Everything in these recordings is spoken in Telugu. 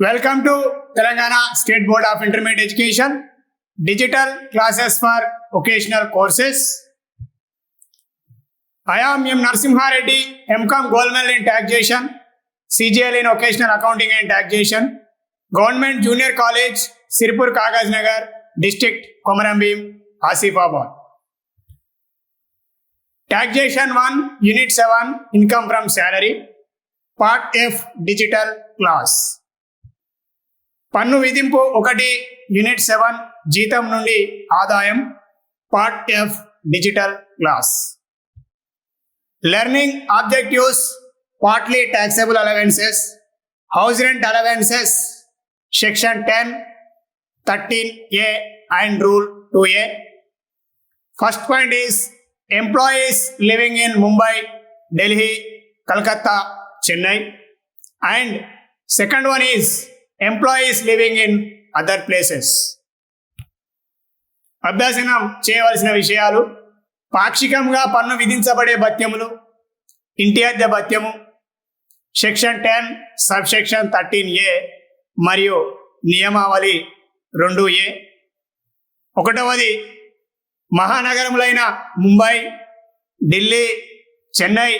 Welcome to Telangana State Board of Intermediate Education, digital classes for occasional courses. I am M. Narsimha Reddy, MCom Gold Medal in Taxation, CGL in Occasional Accounting and Taxation, Government Junior College, Sirpur Kagaz Nagar, District Komarambim, Asifabad. Taxation 1, Unit 7, Income from Salary, Part F, Digital Class. పన్ను విధింపు 1 యూనిట్ 7 జీతం నుండి ఆదాయం part F digital class. Learning objectives partly taxable allowances, house rent allowances section 10, 13A and rule 2A. First point is employees living in Mumbai, Delhi, Calcutta, Chennai. And second one is employees living in other places. అభ్యాసనం చేయవలసిన విషయాలు: పాక్షికంగా పన్ను విధించబడే భత్యములు, ఇంటి అద్దె భత్యము, సెక్షన్ 10 సబ్ సెక్షన్ 13A మరియు నియమావళి 2A. 1వది మహానగరములైన ముంబై, ఢిల్లీ, చెన్నై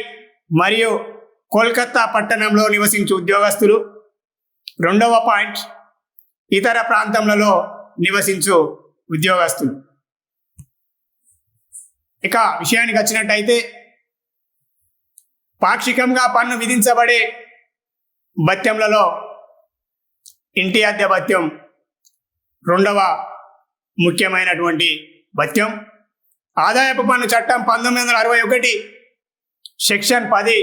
మరియు కోల్కతా పట్టణంలో నివసించే ఉద్యోగస్తులు. 2వ పాయింట్ ఇతర ప్రాంతములలో నివసించు ఉద్యోగస్తులు. ఇక విషయానికి వచ్చినట్టయితే పాక్షికంగా పన్ను విధించబడే భత్యములలో ఇంటి అద్దె భత్యం 2వ ముఖ్యమైనటువంటి భత్యం. ఆదాయపు పన్ను చట్టం 1961 సెక్షన్ 10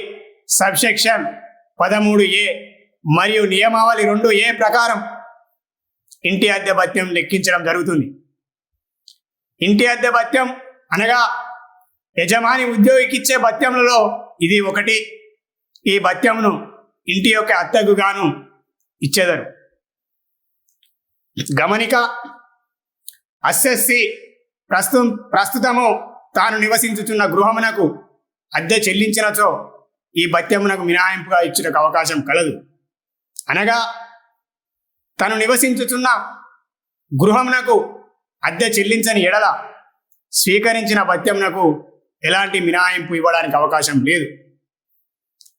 సబ్ సెక్షన్ 13A మరియు నియమావళి 2A ప్రకారం ఇంటి అద్దె భత్యం లెక్కించడం జరుగుతుంది. ఇంటి అద్దె భత్యం అనగా యజమాని ఉద్యోగికి ఇచ్చే భత్యములలో ఇది ఒకటి. ఈ భత్యంను ఇంటి యొక్క అద్దెకు గాను ఇచ్చేదరు. గమనిక: అస్ఎస్సి ప్రస్తుతము తాను నివసించుతున్న గృహమునకు అద్దె చెల్లించినచో ఈ భత్యమునకు మినహాయింపుగా ఇచ్చుటకు అవకాశం కలదు. అనగా తను నివసించుచున్న గృహమునకు అద్దె చెల్లించని ఎడల స్వీకరించిన భత్యమునకు ఎలాంటి మినహాయింపు ఇవ్వడానికి అవకాశం లేదు.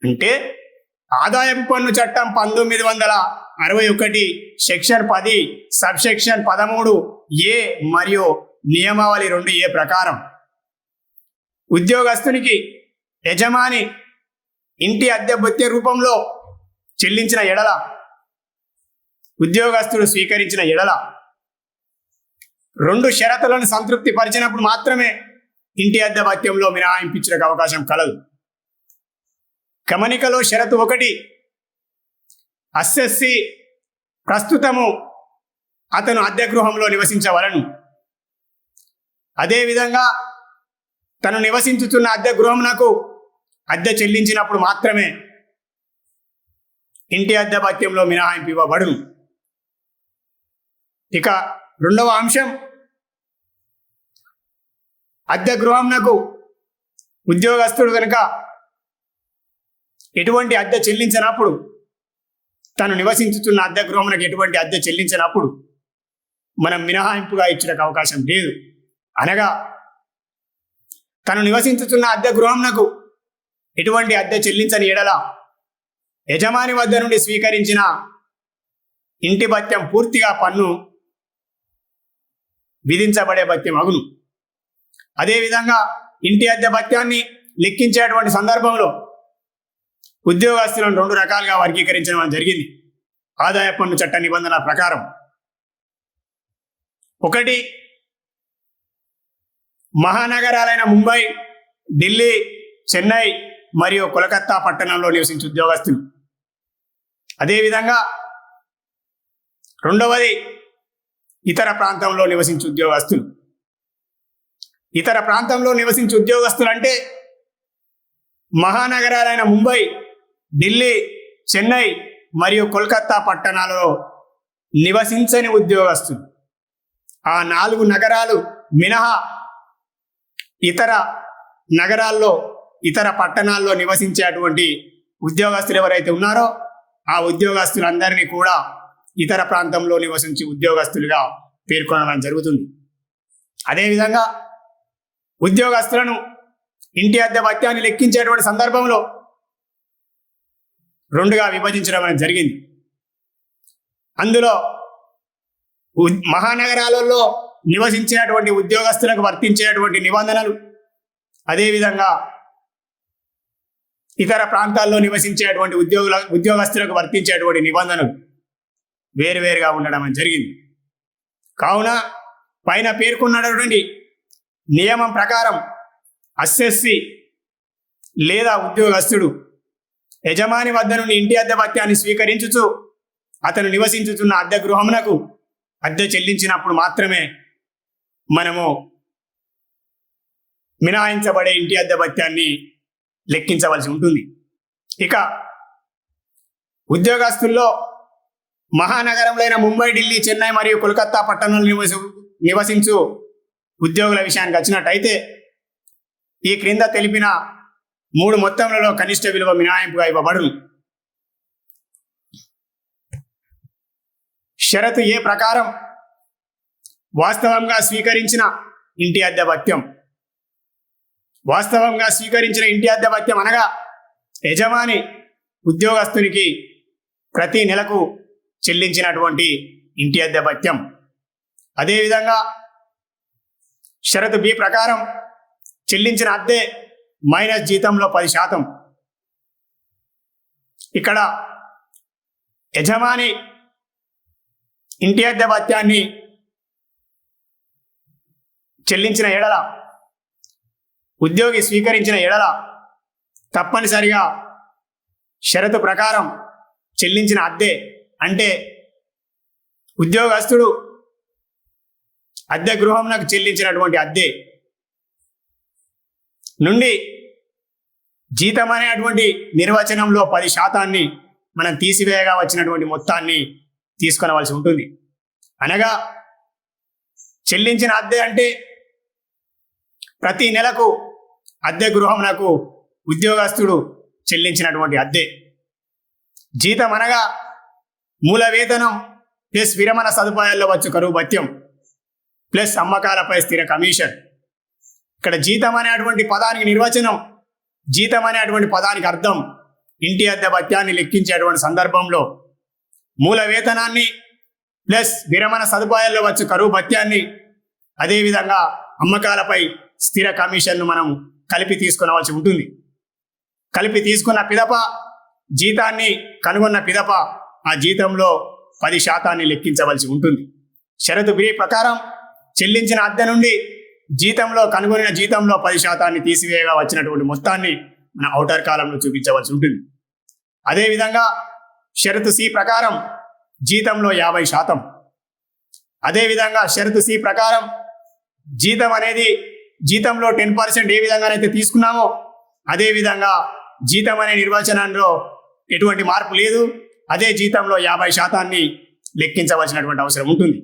అంటే ఆదాయపు పన్ను చట్టం 1961 సెక్షన్ 10 సబ్ సెక్షన్ 13A మరియు నియమావళి 2A ప్రకారం ఉద్యోగస్తునికి యజమాని ఇంటి అద్దె భత్య రూపంలో చెల్లించిన ఎడల, ఉద్యోగస్తుడు స్వీకరించిన ఎడల 2 షరతులను సంతృప్తి పరిచినప్పుడు మాత్రమే ఇంటి అద్దె భత్యంలో మినహాయింపించడానికి అవకాశం కలదు. గమనికలో షరతు 1, అస్ఎస్సి ప్రస్తుతము అతను అద్దె గృహంలో నివసించవలను. అదేవిధంగా తను నివసించుతున్న అద్దె గృహమునకు అద్దె చెల్లించినప్పుడు మాత్రమే ఇంటి అద్దె భత్యంలో మినహాయింపు ఇవ్వబడును. ఇక 2వ అంశం, అద్దె గృహంనకు ఉద్యోగస్తుడు కనుక ఎటువంటి అద్దె చెల్లించినప్పుడు, తను నివసించుతున్న అద్దె గృహమునకు ఎటువంటి అద్దె చెల్లించినప్పుడు మనం మినహాయింపుగా ఇచ్చడానికి అవకాశం లేదు. అనగా తను నివసించుతున్న అద్దె గృహమునకు ఎటువంటి అద్దె చెల్లించని ఎడల యజమాని వద్ద నుండి స్వీకరించిన ఇంటి భత్యం పూర్తిగా పన్ను విధించబడే భత్యం అగును. అదేవిధంగా ఇంటి అద్దె భత్యాన్ని లెక్కించేటువంటి సందర్భంలో ఉద్యోగస్తులను 2 రకాలుగా వర్గీకరించడం జరిగింది ఆదాయ పన్ను చట్ట నిబంధనల ప్రకారం. 1, మహానగరాలైన ముంబై, ఢిల్లీ, చెన్నై మరియు కోల్కతా పట్టణంలో నివసించే ఉద్యోగస్తులు. అదేవిధంగా 2వది ఇతర ప్రాంతంలో నివసించే ఉద్యోగస్తులు. ఇతర ప్రాంతంలో నివసించే ఉద్యోగస్తులు అంటే మహానగరాలైన ముంబై, ఢిల్లీ, చెన్నై మరియు కోల్కతా పట్టణాలలో నివసించని ఉద్యోగస్తులు. ఆ 4 నగరాలు మినహా ఇతర నగరాల్లో, ఇతర పట్టణాల్లో నివసించేటువంటి ఉద్యోగస్తులు ఎవరైతే ఉన్నారో ఆ ఉద్యోగస్తులందరినీ కూడా ఇతర ప్రాంతంలో నివసించి ఉద్యోగస్తులుగా పేర్కొనడం జరుగుతుంది. అదేవిధంగా ఉద్యోగస్తులను ఇంటి అద్దె భత్యాన్ని లెక్కించేటువంటి సందర్భంలో రెండుగా విభజించడం అనేది జరిగింది. అందులో మహానగరాలలో నివసించేటువంటి ఉద్యోగస్తులకు వర్తించేటువంటి నిబంధనలు, అదేవిధంగా ఇతర ప్రాంతాల్లో నివసించేటువంటి ఉద్యోగస్తులకు వర్తించేటువంటి నిబంధనలు వేరువేరుగా ఉండడం అనేది జరిగింది. కావున పైన పేర్కొన్నటువంటి నియమం ప్రకారం అస్సెస్సి లేదా ఉద్యోగస్తుడు యజమాని వద్ద నుండి ఇంటి అద్దె భత్యాన్ని స్వీకరించుచు అతను నివసించుతున్న అద్దె గృహమునకు అద్దె చెల్లించినప్పుడు మాత్రమే మనము మినహాయించబడే ఇంటి అద్దె భత్యాన్ని లెక్కించవలసి ఉంటుంది. ఇక ఉద్యోగస్తుల్లో మహానగరంలైన ముంబై, ఢిల్లీ, చెన్నై మరియు కోల్కతా పట్టణంలో నివసించు ఉద్యోగుల విషయానికి వచ్చినట్టయితే ఈ క్రింద తెలిపిన 3 మొత్తంలలో కనిష్ట విలువ మినహాయింపుగా ఇవ్వబడును. షరతు ఏ ప్రకారం వాస్తవంగా స్వీకరించిన ఇంటి అద్దె భత్యం. వాస్తవంగా స్వీకరించిన ఇంటి అద్దె భత్యం అనగా యజమాని ఉద్యోగస్తునికి ప్రతి నెలకు చెల్లించినటువంటి ఇంటి అద్దె భత్యం. అదేవిధంగా షరతు బి ప్రకారం చెల్లించిన అద్దె మైనస్ జీతంలో 10%. ఇక్కడ యజమాని ఇంటి అద్దె భత్యాన్ని చెల్లించిన ఎడల, ఉద్యోగి స్వీకరించిన ఎడల తప్పనిసరిగా షరతు ప్రకారం చెల్లించిన అద్దె అంటే ఉద్యోగస్తుడు అద్దె గృహంకు చెల్లించినటువంటి అద్దె నుండి జీతం అనేటువంటి నిర్వచనంలో 10% మనం తీసివేయగా వచ్చినటువంటి మొత్తాన్ని తీసుకొనవలసి ఉంటుంది. అనగా చెల్లించిన అద్దె అంటే ప్రతి నెలకు అద్దె గృహమునకు ఉద్యోగస్తుడు చెల్లించినటువంటి అద్దె. జీతం అనగా మూల వేతనం ప్లస్ విరమణ సదుపాయాల్లో వచ్చు కరువు భత్యం ప్లస్ అమ్మకాలపై స్థిర కమిషన్. ఇక్కడ జీతం అనేటువంటి పదానికి నిర్వచనం, జీతం అనేటువంటి పదానికి అర్థం ఇంటి అద్దె భత్యాన్ని లెక్కించేటువంటి సందర్భంలో మూల వేతనాన్ని ప్లస్ విరమణ సదుపాయాల్లో వచ్చు కరువు భత్యాన్ని, అదేవిధంగా అమ్మకాలపై స్థిర కమిషన్ను మనం కలిపి తీసుకొనవలసి ఉంటుంది. కలిపి తీసుకున్న పిదప, జీతాన్ని కనుగొన్న పిదప ఆ జీతంలో 10% లెక్కించవలసి ఉంటుంది. షరతు బి ప్రకారం చెల్లించిన అద్దె నుండి జీతంలో కనుగొనిన జీతంలో 10% తీసివేయగా వచ్చినటువంటి మొత్తాన్ని మన ఔటర్ కాలంలో చూపించవలసి ఉంటుంది. అదేవిధంగా షరతు సి ప్రకారం జీతంలో 50%. అదేవిధంగా షరతు సి ప్రకారం జీతం అనేది జీతంలో 10% ఏ విధంగానైతే తీసుకున్నామో అదేవిధంగా జీతం అనే నిర్వచనంలో ఎటువంటి మార్పు లేదు. అదే జీతంలో 50% లెక్కించవలసినటువంటి అవసరం ఉంటుంది.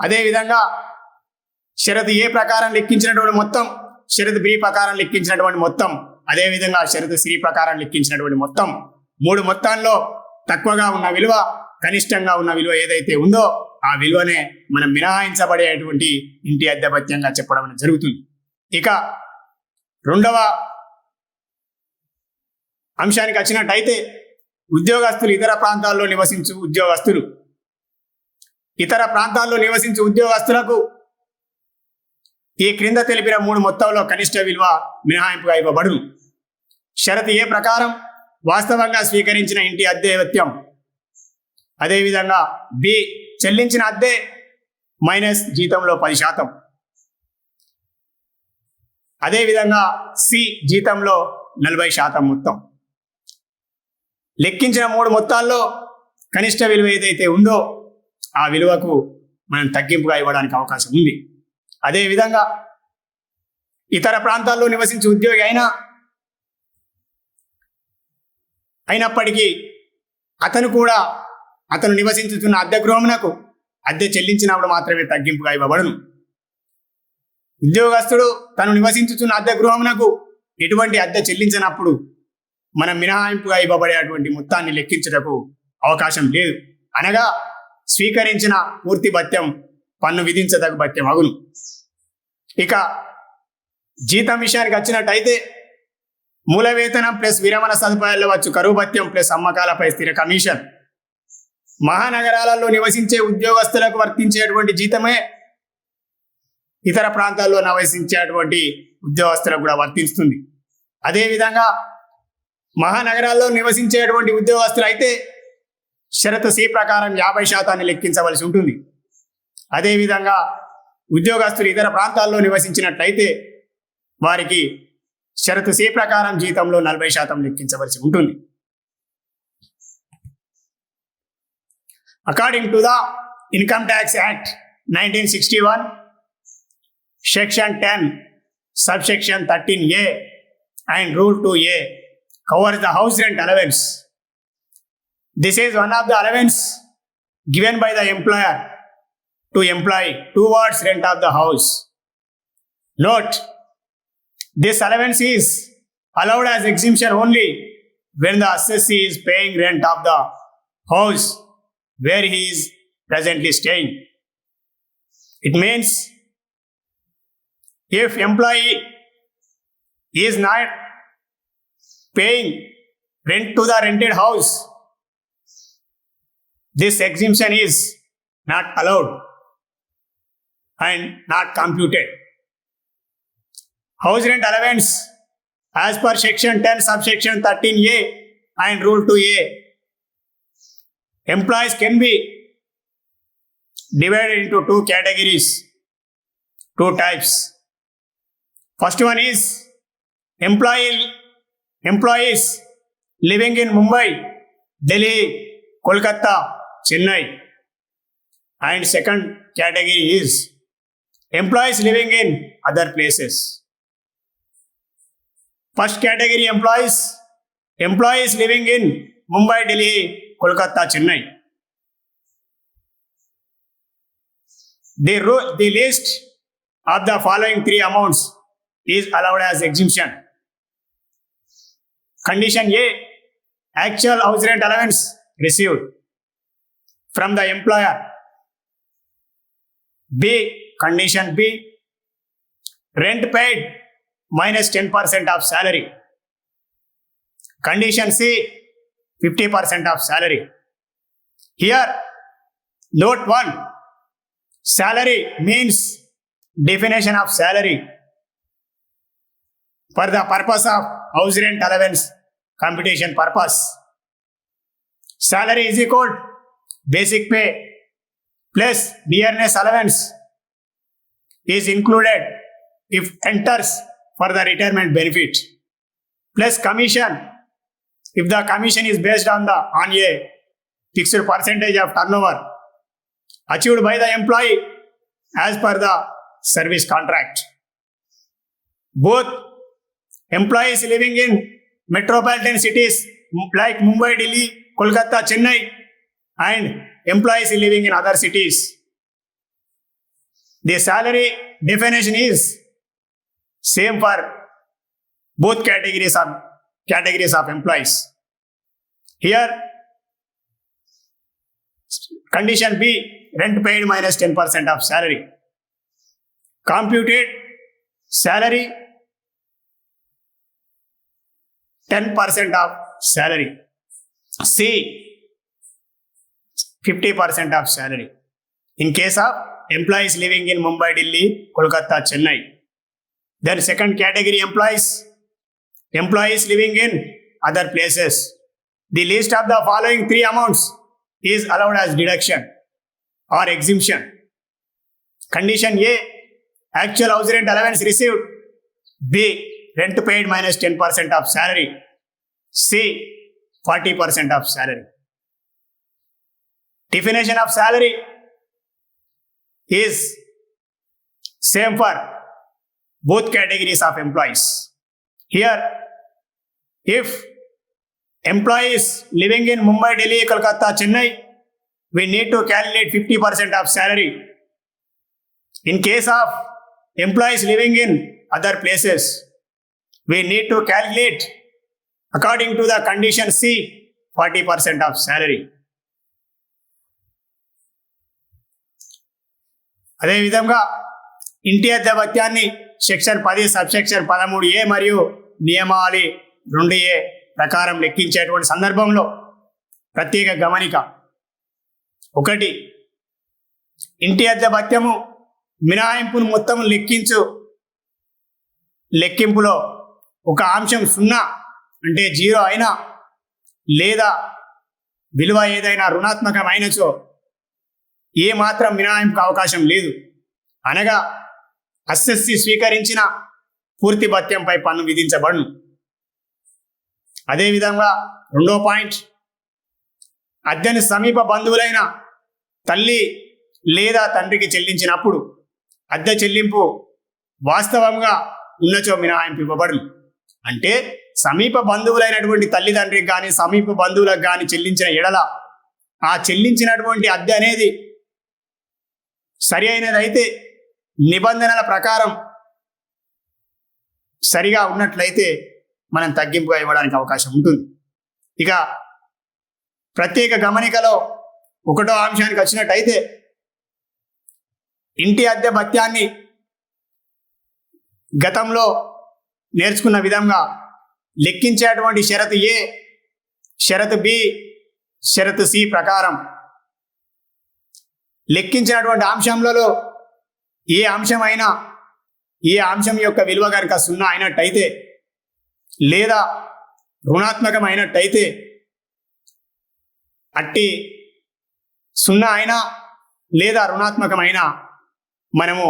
అదేవిధంగా షరతు ఏ ప్రకారం లెక్కించినటువంటి మొత్తం, షరతు బి ప్రకారం లెక్కించినటువంటి మొత్తం, అదేవిధంగా షరతు సి ప్రకారం లెక్కించినటువంటి మొత్తం 3 మొత్తాల్లో తక్కువగా ఉన్న విలువ, కనిష్టంగా ఉన్న విలువ ఏదైతే ఉందో ఆ విలువనే మనం మినహాయించబడేటువంటి ఇంటి అద్దె భత్యంగా చెప్పడం జరుగుతుంది. ఇక రెండవ అంశానికి వచ్చినట్టయితే ఉద్యోగస్తులు ఇతర ప్రాంతాల్లో నివసించు ఉద్యోగస్తులు. ఇతర ప్రాంతాల్లో నివసించే ఉద్యోగస్తులకు ఈ క్రింద తెలిపిన 3 మొత్తంలో కనిష్ట విలువ మినహాయింపుగా ఇవ్వబడును. షరతు ఏ ప్రకారం వాస్తవంగా స్వీకరించిన ఇంటి అద్దె భత్యం, అదేవిధంగా బి చెల్లించిన అద్దె మైనస్ జీతంలో 10%, అదేవిధంగా సి జీతంలో 40% మొత్తం. లెక్కించిన 3 మొత్తాల్లో కనిష్ట విలువ ఏదైతే ఉందో ఆ విలువకు మనం తగ్గింపుగా ఇవ్వడానికి అవకాశం ఉంది. అదేవిధంగా ఇతర ప్రాంతాల్లో నివసించే ఉద్యోగి అయినప్పటికీ అతను నివసించుతున్న అద్దె గృహమునకు అద్దె చెల్లించినప్పుడు మాత్రమే తగ్గింపుగా ఇవ్వబడును. ఉద్యోగస్తుడు తను నివసించుతున్న అద్దె గృహమునకు ఎటువంటి అద్దె చెల్లించినప్పుడు మనం మినహాయింపుగా ఇవ్వబడేటువంటి మొత్తాన్ని లెక్కించుటకు అవకాశం లేదు. అనగా స్వీకరించిన పూర్తి భత్యం పన్ను విధించదగు భత్యం అగును. ఇక జీతం విషయానికి వచ్చినట్టయితే మూల వేతనం ప్లస్ విరమణ సదుపాయాల్లో వచ్చు కరువు భత్యం ప్లస్ అమ్మకాలపై స్థిర కమిషన్ మహానగరాలలో నివసించే ఉద్యోగస్తులకు వర్తించేటువంటి జీతమే ఇతర ప్రాంతాల్లో నివసించేటువంటి ఉద్యోగస్తులకు కూడా వర్తిస్తుంది. అదేవిధంగా మహానగరాల్లో నివసించేటువంటి ఉద్యోగస్తులు అయితే షరతు సి ప్రకారం 50% లెక్కించవలసి ఉంటుంది. అదేవిధంగా ఉద్యోగస్తులు ఇతర ప్రాంతాల్లో నివసించినట్లయితే వారికి షరతు సి ప్రకారం జీతంలో 40% లెక్కించవలసి ఉంటుంది. According to the income tax act 1961 section 10 subsection 13A and rule 2A covers the house rent allowance. This is one of the allowance given by the employer to employee towards rent of the house. Note, this allowance is allowed as exemption only when the assessee is paying rent of the house where he is presently staying. It means if employee is not paying rent to the rented house, this exemption is not allowed and not computed. House rent allowance as per section 10 subsection 13A and rule 2A, employees can be divided into two categories, two types. First one is employees living in Mumbai, Delhi, Kolkata, Chennai. And second category is employees living in other places. First category employees living in Mumbai, Delhi, Kolkata, Chennai. The list of the following three amounts is allowed as exemption. Condition A, actual house rent allowance received from the employer. B, condition B, rent paid minus 10% of salary. Condition C, 50% of salary. Here, note 1, salary means definition of salary for the purpose of house rent allowance computation purpose. Salary is equal to basic pay plus dearness allowance is included if enters for the retirement benefit plus commission if the commission is based on a fixed percentage of turnover achieved by the employee as per the service contract. Both employees living in metropolitan cities like Mumbai, Delhi, Kolkata, Chennai and employees living in other cities, the salary definition is same for both categories of employees. Here, condition B, rent paid minus 10% of salary. Computed salary 10% of salary. C, 50% of salary. In case of employees living in Mumbai, Delhi, Kolkata, Chennai. Then second category employees living in other places. The list of the following three amounts is allowed as deduction or exemption. Condition A, actual house rent allowance received. B, rent paid minus 10% of salary. C, 40% of salary. Definition of salary is same for both categories of employees. Here, if employees living in Mumbai, Delhi, Kolkata, Chennai, we need to calculate 50% of salary. In case of employees living in other places, we need to calculate according to the condition C, 40% of salary. అదేవిధంగా ఇంటి అద్దె భత్యాన్ని సెక్షన్ 10 సబ్సెక్షన్ 13A మరియు నియమావళి 2A ప్రకారం లెక్కించేటువంటి సందర్భంలో ప్రత్యేక గమనిక. 1. ఇంటి అద్దె భత్యము మినహాయింపును మొత్తం లెక్కింపులో ఒక అంశం 0 అంటే 0 అయినా లేదా విలువ ఏదైనా రుణాత్మకమైనచో ఏ మాత్రం మినహాయింపుకు అవకాశం లేదు. అనగా అస్సెస్సి స్వీకరించిన పూర్తి భత్యంపై పన్ను విధించబడును. అదేవిధంగా 2వ పాయింట్, అద్దెను సమీప బంధువులైన తల్లి లేదా తండ్రికి చెల్లించినప్పుడు అద్దె చెల్లింపు వాస్తవంగా ఉన్నచో మినహాయింపు ఇవ్వబడును. అంటే సమీప బంధువులైనటువంటి తల్లిదండ్రికి కానీ సమీప బంధువులకు కానీ చెల్లించిన ఎడల ఆ చెల్లించినటువంటి అద్దె అనేది సరి అయినదైతే, నిబంధనల ప్రకారం సరిగా ఉన్నట్లయితే మనం తగ్గింపుగా ఇవ్వడానికి అవకాశం ఉంటుంది. ఇక ప్రత్యేక గమనికలో 1వ అంశానికి వచ్చినట్టయితే ఇంటి అద్దె భత్యాన్ని గతంలో నేర్చుకున్న విధంగా లెక్కించేటువంటి షరతు A, షరతు B, షరతు C ప్రకారం లెక్కించినటువంటి అంశంలో ఏ అంశమైనా ఏ అంశం యొక్క విలువ కనుక 0 అయినట్టయితే లేదా రుణాత్మకమైనట్టయితే అట్టి 0 అయినా లేదా రుణాత్మకమైన మనము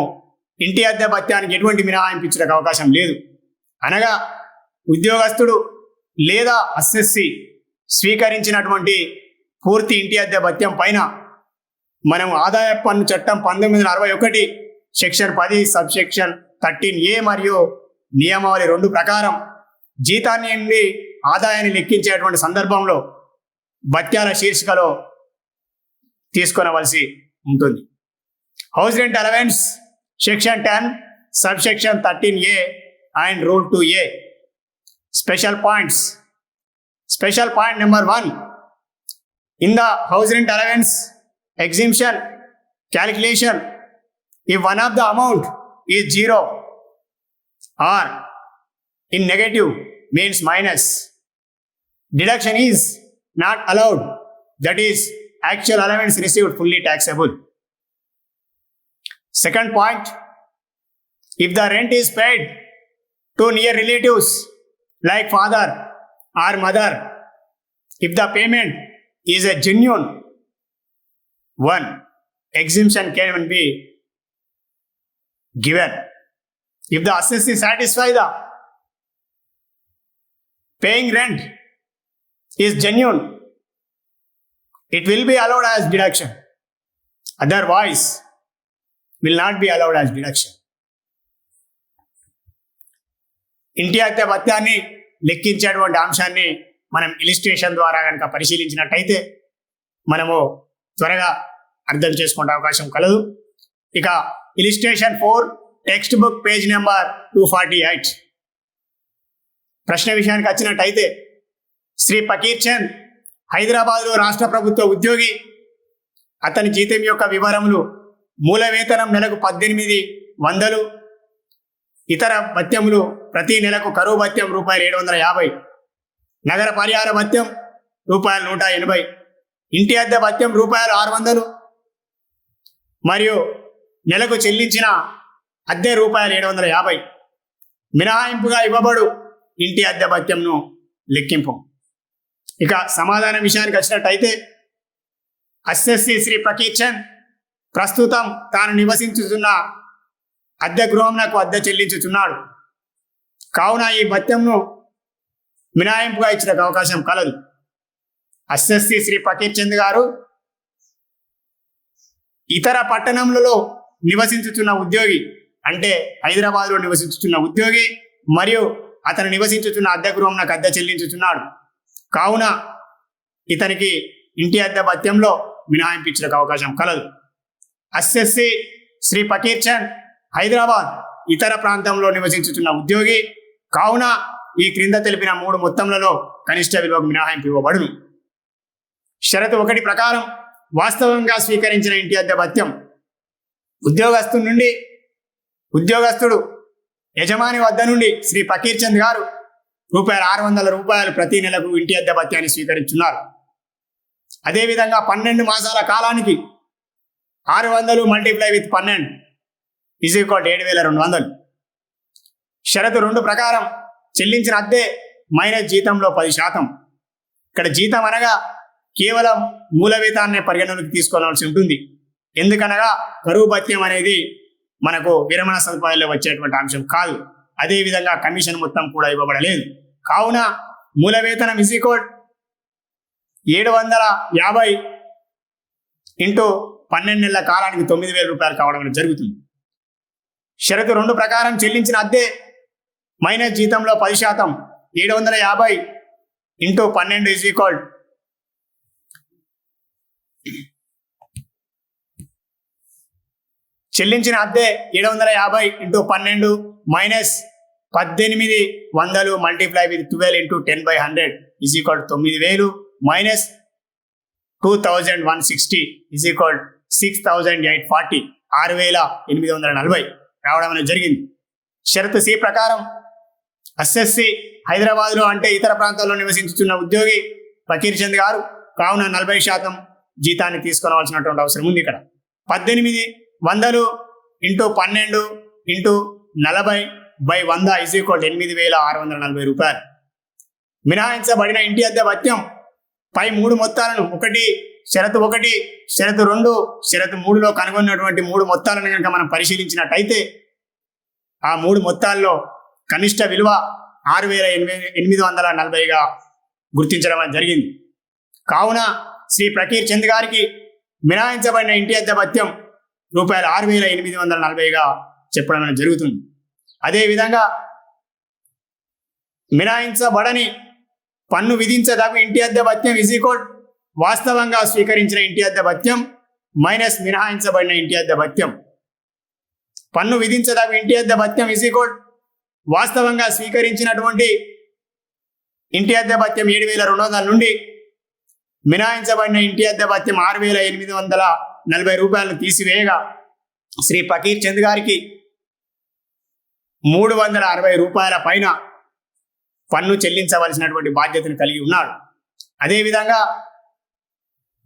ఇంటి అద్దె భత్యానికి ఎటువంటి మినహాయింపు ఇచ్చడానికి అవకాశం లేదు. అనగా ఉద్యోగస్తుడు లేదా అస్సెస్సి స్వీకరించినటువంటి పూర్తి ఇంటి అద్దె భత్యం పైన మనం ఆదాయ పన్ను చట్టం 1961 సెక్షన్ 10 సబ్సెక్షన్ 13A మరియు నియమావళి 2 ప్రకారం జీతాన్ని నుండి ఆదాయాన్ని లెక్కించేటువంటి సందర్భంలో భత్యాల శీర్షికలో తీసుకొనవలసి ఉంటుంది. House rent allowance section 10 subsection 13A and rule 2A. Special points. Special point number 1. In the house rent allowance exemption calculation, if one of the amount is 0 or in negative means minus, deduction is not allowed. That is, actual allowance received fully taxable. Second point, if the rent is paid to near relatives like father or mother, if the payment is a genuine one, exemption can be given. If the assessee satisfy the paying rent is genuine, it will be allowed as deduction. Otherwise, will not be allowed as deduction. ఇంటి అద్దె భత్యాన్ని లెక్కించేటువంటి అంశాన్ని మనం ఇలిస్ట్రేషన్ ద్వారా కనుక పరిశీలించినట్టయితే మనము త్వరగా అర్థం చేసుకునే అవకాశం కలదు. ఇక illustration 4 text book page number 248. ప్రశ్న విషయానికి వచ్చినట్టయితే శ్రీ ఫకీర్ చంద్ హైదరాబాద్లో రాష్ట్ర ప్రభుత్వ ఉద్యోగి. అతని జీతం యొక్క వివరములు: మూల వేతనం నెలకు 1800, ఇతర భత్యములు ప్రతి నెలకు కరువు భత్యం ₹750, నగర పరిహార భత్యం ₹180, ఇంటి అద్దె భత్యం ₹600 మరియు నెలకు చెల్లించిన అద్దె ₹750. మినహాయింపుగా ఇవ్వబడు ఇంటి అద్దె భత్యంను లెక్కింపు. ఇక సమాధానం విషయానికి వచ్చినట్టయితే అస్సెస్సి శ్రీ ఫకీర్ చంద్ ప్రస్తుతం తాను నివసించుతున్న అద్దె గృహంకు అద్దె చెల్లించుచున్నాడు. కావున ఈ భత్యంను మినహాయింపుగా ఇచ్చడానికి అవకాశం కలదు. అస్సెస్సి శ్రీ ఫకీర్ చంద్ గారు ఇతర పట్టణములలో నివసించుతున్న ఉద్యోగి, అంటే హైదరాబాద్లో నివసించుతున్న ఉద్యోగి మరియు అతను నివసించుతున్న అద్దె గృహంకు అద్దె చెల్లించుచున్నాడు. కావున ఇతనికి ఇంటి అద్దె భత్యంలో మినహాయింపు ఇచ్చడానికి అవకాశం కలదు. అస్సెస్సి శ్రీ ఫకీర్ చంద్ హైదరాబాద్ ఇతర ప్రాంతంలో నివసించుతున్న ఉద్యోగి. కావున ఈ క్రింద తెలిపిన 3 మొత్తంలలో కనిష్ట విలువకు మినహాయింపు ఇవ్వబడును. షరతు 1 ప్రకారం వాస్తవంగా స్వీకరించిన ఇంటి అద్దె భత్యం ఉద్యోగస్తుడు యజమాని వద్ద నుండి శ్రీ ఫకీర్ చంద్ గారు రూపాయలు 600 ప్రతి నెలకు ఇంటి అద్దె భత్యాన్ని స్వీకరించున్నారు. అదేవిధంగా 12 మాసాల కాలానికి 600 మల్టిప్లై విత్ 12 ఈజ్ ఈక్వల్ 7,200. షరతు 2 ప్రకారం చెల్లించిన అద్దె మైనస్ జీతంలో 10%. ఇక్కడ జీతం అనగా కేవలం మూల వేతనాన్ని పరిగణలోకి తీసుకోవాల్సి ఉంటుంది. ఎందుకనగా కరువు భత్యం అనేది మనకు విరమణ సదుపాయాల్లో వచ్చేటువంటి అంశం కాదు. అదేవిధంగా కమిషన్ మొత్తం కూడా ఇవ్వబడలేదు. కావున మూల వేతనం ఈజ్ ఈక్వల్ 750 ఇంటూ 12 నెలల కాలానికి 9,000 రూపాయలు కావడం జరుగుతుంది. షరతు 2 ప్రకారం చెల్లించిన అద్దె మైనస్ జీతంలో 10%, 750 ఇంటూ 12 ఈజ్ ఈక్వల్ చెల్లించిన అద్దె 750 into 12 minus 1800 multiply with 12 into 10/100 is equal 9,000 minus 2,160 is equal 6,840 6,840 రావడం అనేది జరిగింది. షరతు సి ప్రకారం ఎస్ఎస్సి హైదరాబాద్లో అంటే ఇతర ప్రాంతాల్లో నివసించుతున్న ఉద్యోగి ఫకీర్ చంద్ గారు కావున 40% జీతాన్ని తీసుకోవాల్సినటువంటి అవసరం ఉంది. ఇక్కడ 1800 ఇంటూ 12 ఇంటూ 40/100 ఈజ్ ఈక్వల్ 8,640 రూపాయలు. మినహాయించబడిన ఇంటి అద్దె భత్యం పై 3 మొత్తాలను షరతు 1, షరతు 2, షరతు 3లో కనుగొన్నటువంటి 3 మొత్తాలను కనుక మనం పరిశీలించినట్టయితే ఆ 3 మొత్తాల్లో కనిష్ట విలువ 6,840గా గుర్తించడం జరిగింది. కావున శ్రీ ఫకీర్ చంద్ గారికి మినహాయించబడిన ఇంటి అద్దె భత్యం రూపాయలు 6,840గా చెప్పడం జరుగుతుంది. అదేవిధంగా మినహాయించబడని పన్ను విధించదగు ఇంటి అద్దె భత్యం ఈజ్ ఈక్వల్ వాస్తవంగా స్వీకరించిన ఇంటి అద్దె భత్యం మైనస్ మినహాయించబడిన ఇంటి అద్దె భత్యం. పన్ను విధించదగు ఇంటి అద్దె భత్యం ఈజ్ ఈక్వల్ వాస్తవంగా స్వీకరించినటువంటి ఇంటి అద్దె భత్యం 7,200 నుండి మినహాయించబడిన ఇంటి అద్దె భత్యం 6,840 రూపాయలను తీసివేయగా శ్రీ ఫకీర్ చంద్ గారికి 360 రూపాయల పైన పన్ను చెల్లించవలసినటువంటి బాధ్యతను కలిగి ఉన్నాడు. అదేవిధంగా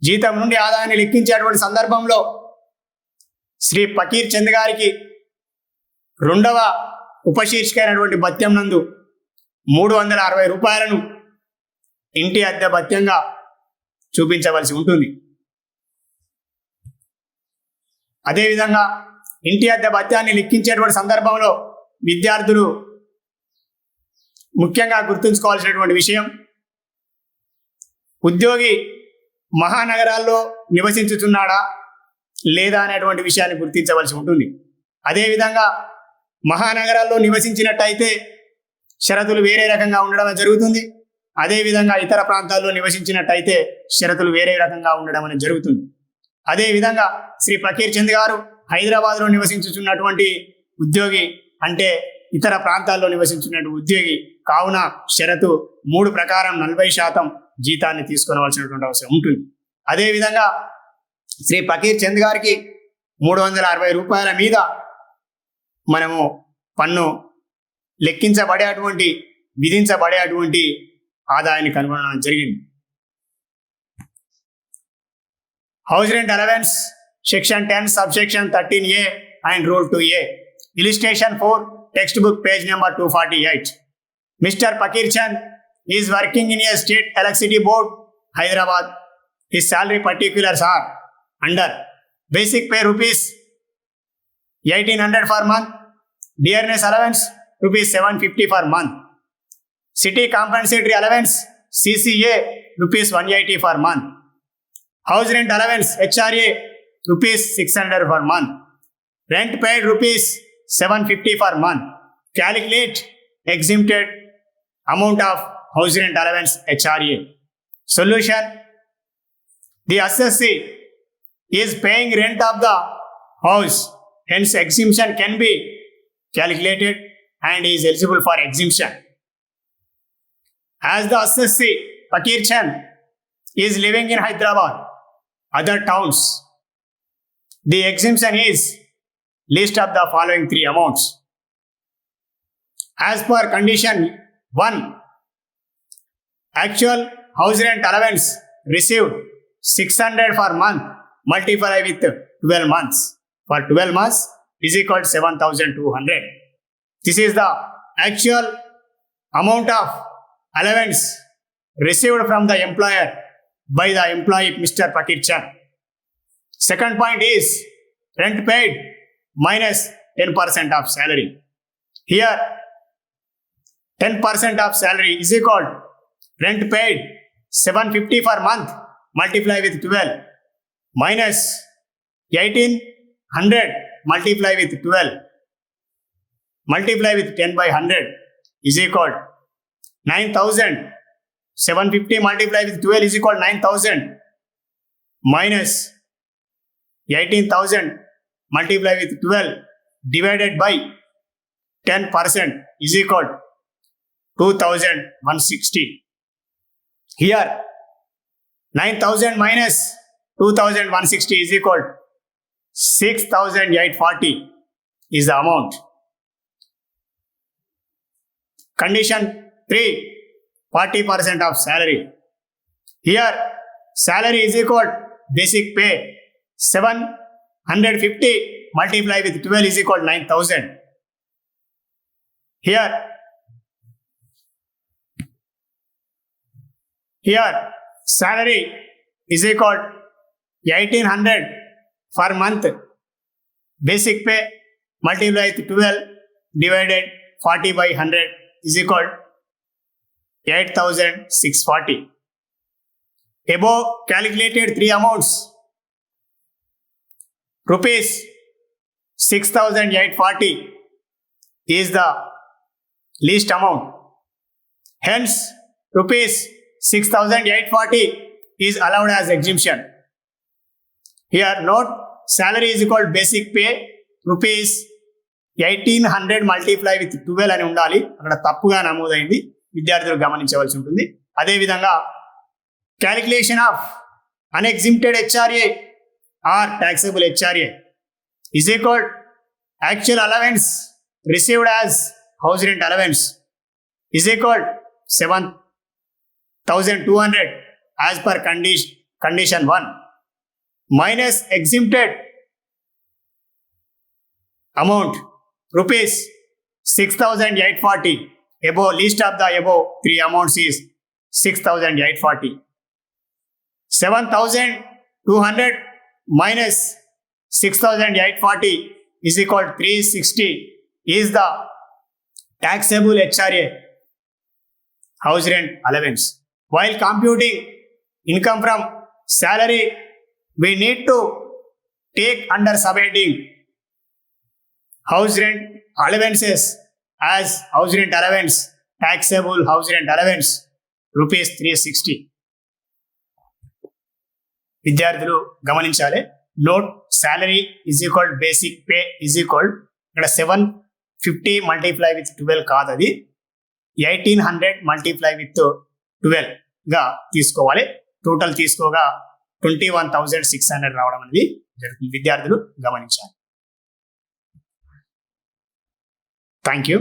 జీతం నుండి ఆదాయాన్ని లెక్కించేటువంటి సందర్భంలో శ్రీ ఫకీర్ చంద్ గారికి 2వ ఉపశీర్షిక అయినటువంటి భత్యం నందు 360 రూపాయలను ఇంటి అద్దె భత్యంగా చూపించవలసి ఉంటుంది. అదేవిధంగా ఇంటి అద్దె భత్యాన్ని లెక్కించేటువంటి సందర్భంలో విద్యార్థులు ముఖ్యంగా గుర్తుంచుకోవాల్సినటువంటి విషయం, ఉద్యోగి మహానగరాల్లో నివసించుతున్నాడా లేదా అనేటువంటి విషయాన్ని గుర్తించవలసి ఉంటుంది. అదేవిధంగా మహానగరాల్లో నివసించినట్టయితే షరతులు వేరే రకంగా ఉండడం జరుగుతుంది. అదేవిధంగా ఇతర ప్రాంతాల్లో నివసించినట్టయితే షరతులు వేరే రకంగా ఉండడం అనేది జరుగుతుంది. అదేవిధంగా శ్రీ ఫకీర్ చంద్ గారు హైదరాబాద్లో నివసించుతున్నటువంటి ఉద్యోగి అంటే ఇతర ప్రాంతాల్లో నివసించున్నటువంటి ఉద్యోగి కావున షరతు 3 ప్రకారం 40% జీతాన్ని తీసుకోవాల్సినటువంటి అవసరం ఉంటుంది. అదేవిధంగా శ్రీ ఫకీర్ చంద్ గారికి 360 రూపాయల మీద మనము పన్ను విధించబడేటువంటి ఆదాయాన్ని కనుగొనడం జరిగింది. House rent allowance section 10 subsection 13A and rule 2A illustration 4 textbook page number 248. Mr. Fakir Chand is working in a state electricity board, Hyderabad. His salary particulars are under basic pay rupees 1,800 per month, dearness allowance rupees 750 per month, city compensatory allowance CCA rupees 180 per month, house rent allowance HRA rupees 600 per month, rent paid rupees 750 per month. Calculate exempted amount of house rent allowance HRA. Solution: the assessee is paying rent of the house, hence exemption can be calculated and is eligible for exemption. As the assessee Fakir Chand is living in Hyderabad, other towns, the exemption is list of the following three amounts. As per condition 1, actual house rent allowance received 600 for month, multiply with 12 months. For 12 months is equal to 7,200. This is the actual amount of allowance received from the employer by the employee Mr. Pakir Chand. Second point is rent paid minus 10% of salary. Here 10% of salary is equal to rent paid 750 per month, multiply with 12 minus 1800 multiply with 12 multiply with 10 by 100 is equal to 9,000. 750 multiply with 12 is equal to 9,000 minus 18,000 multiply with 12 divided by 10% is equal to 2,160. Here 9,000 minus 2,160 is equal to 6,840 is the amount. Condition 3, 40% of salary. Here salary is equal to basic pay 750 multiply with 12 is equal to 9,000. Here salary is equal to 1,800 per month, basic pay multiply with 12 divided 40 by 100 is equal to 8,640. Above calculated three amounts, rupees 6,840 is the least amount. Hence, rupees 6,840 is allowed as exemption. Here note, salary is equal to basic pay rupees 1,800 multiply with 12 అని ఉండాలి. అక్కడ తప్పుగా నమోదైంది, విద్యార్థులు గమనించవలసి ఉంటుంది. అదేవిధంగా calculation of unexempted HRA or taxable HRA is equal to actual allowance received as house rent allowance is equal to 7,200 as per condition 1 minus exempted amount rupees 6,840. Above list of the above three amounts is 6,840. 7,200 minus 6,840 is equal to 360 is the taxable HRA house rent allowance. While computing income from salary, we need to take under subheading house rent allowances as house rent allowance, taxable house rent allowance rupees 360. విద్యార్థులు గమనించాలి. Note, salary is equal basic pay is equal ఇక్కడ 750 మల్టిప్లై విత్ 12 కాదు, అది 1,800 మల్టిప్లై విత్ 12 గా తీసుకోవాలి. టోటల్ తీసుకోగా 21,600 రావడం అనేది జరుగుతుంది. విద్యార్థులు గమనించాలి. Thank you.